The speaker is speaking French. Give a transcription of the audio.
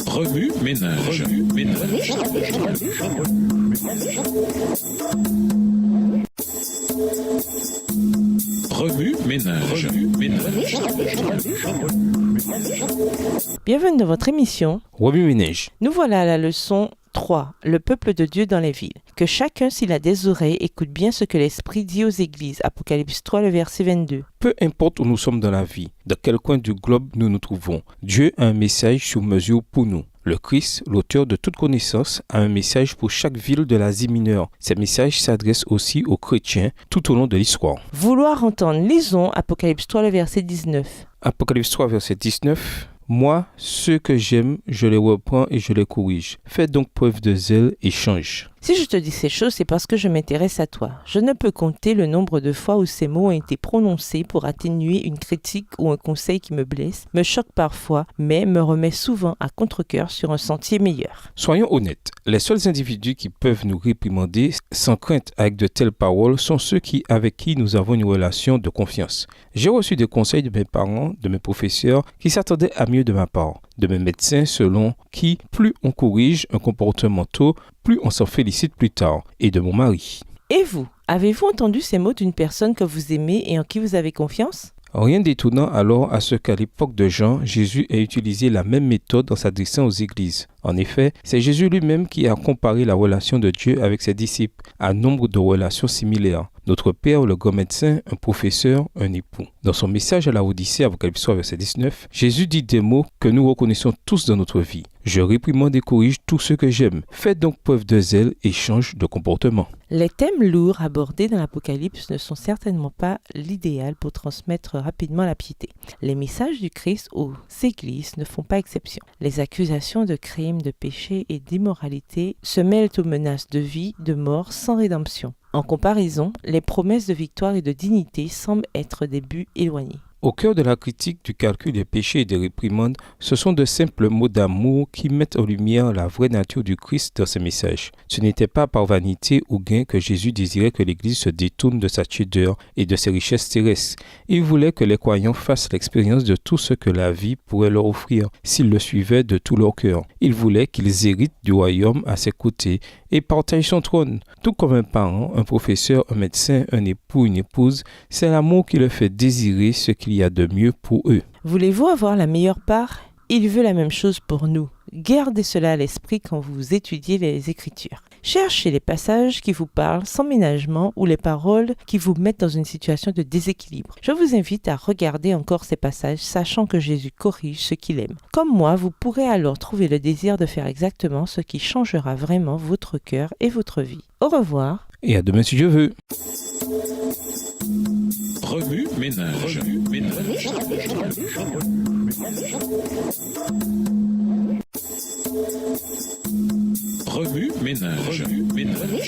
Remue ménage. Remue ménage. Bienvenue dans votre émission. Remue ménage. Nous voilà à la leçon 3, le peuple de Dieu dans les villes. Que chacun, s'il a des oreilles, écoute bien ce que l'Esprit dit aux églises. Apocalypse 3, le verset 22. Peu importe où nous sommes dans la vie, dans quel coin du globe nous nous trouvons, Dieu a un message sur mesure pour nous. Le Christ, l'auteur de toute connaissance, a un message pour chaque ville de l'Asie mineure. Ces messages s'adressent aussi aux chrétiens tout au long de l'histoire. Vouloir entendre, lisons Apocalypse 3, le verset 19. Apocalypse 3, verset 19. Moi, ceux que j'aime, je les reprends et je les corrige. Fais donc preuve de zèle et change. Si je te dis ces choses, c'est parce que je m'intéresse à toi. Je ne peux compter le nombre de fois où ces mots ont été prononcés pour atténuer une critique ou un conseil qui me blesse, me choque parfois, mais me remet souvent à contre-cœur sur un sentier meilleur. Soyons honnêtes, les seuls individus qui peuvent nous réprimander sans crainte avec de telles paroles sont ceux avec qui nous avons une relation de confiance. J'ai reçu des conseils de mes parents, de mes professeurs qui s'attendaient à mieux de ma part, de mes médecins selon qui plus on corrige un comportement tôt, plus on s'en félicite plus tard, et de mon mari. Et vous, avez-vous entendu ces mots d'une personne que vous aimez et en qui vous avez confiance ? Rien d'étonnant alors à ce qu'à l'époque de Jean, Jésus ait utilisé la même méthode en s'adressant aux églises. En effet, c'est Jésus lui-même qui a comparé la relation de Dieu avec ses disciples à nombre de relations similaires. Notre Père, le grand médecin, un professeur, un époux. Dans son message à la Odyssée, Apocalypse 3, verset 19, Jésus dit des mots que nous reconnaissons tous dans notre vie. Je réprimande et corrige tous ceux que j'aime. Faites donc preuve de zèle et change de comportement. Les thèmes lourds abordés dans l'Apocalypse ne sont certainement pas l'idéal pour transmettre rapidement la piété. Les messages du Christ aux églises ne font pas exception. Les accusations de crimes, de péché et d'immoralité se mêlent aux menaces de vie, de mort sans rédemption. En comparaison, les promesses de victoire et de dignité semblent être des buts éloignés. Au cœur de la critique, du calcul des péchés et des réprimandes, ce sont de simples mots d'amour qui mettent en lumière la vraie nature du Christ dans ses messages. Ce n'était pas par vanité ou gain que Jésus désirait que l'Église se détourne de sa tiédeur et de ses richesses terrestres. Il voulait que les croyants fassent l'expérience de tout ce que la vie pourrait leur offrir s'ils le suivaient de tout leur cœur. Il voulait qu'ils héritent du royaume à ses côtés et partagent son trône. Tout comme un parent, un professeur, un médecin, un époux, une épouse, c'est l'amour qui le fait désirer ce qu'il y a de mieux pour eux. Voulez-vous avoir la meilleure part ? Il veut la même chose pour nous. Gardez cela à l'esprit quand vous étudiez les Écritures. Cherchez les passages qui vous parlent sans ménagement ou les paroles qui vous mettent dans une situation de déséquilibre. Je vous invite à regarder encore ces passages, sachant que Jésus corrige ce qu'il aime. Comme moi, vous pourrez alors trouver le désir de faire exactement ce qui changera vraiment votre cœur et votre vie. Au revoir. Et à demain si Dieu veut. Remue ménage. Remue ménage.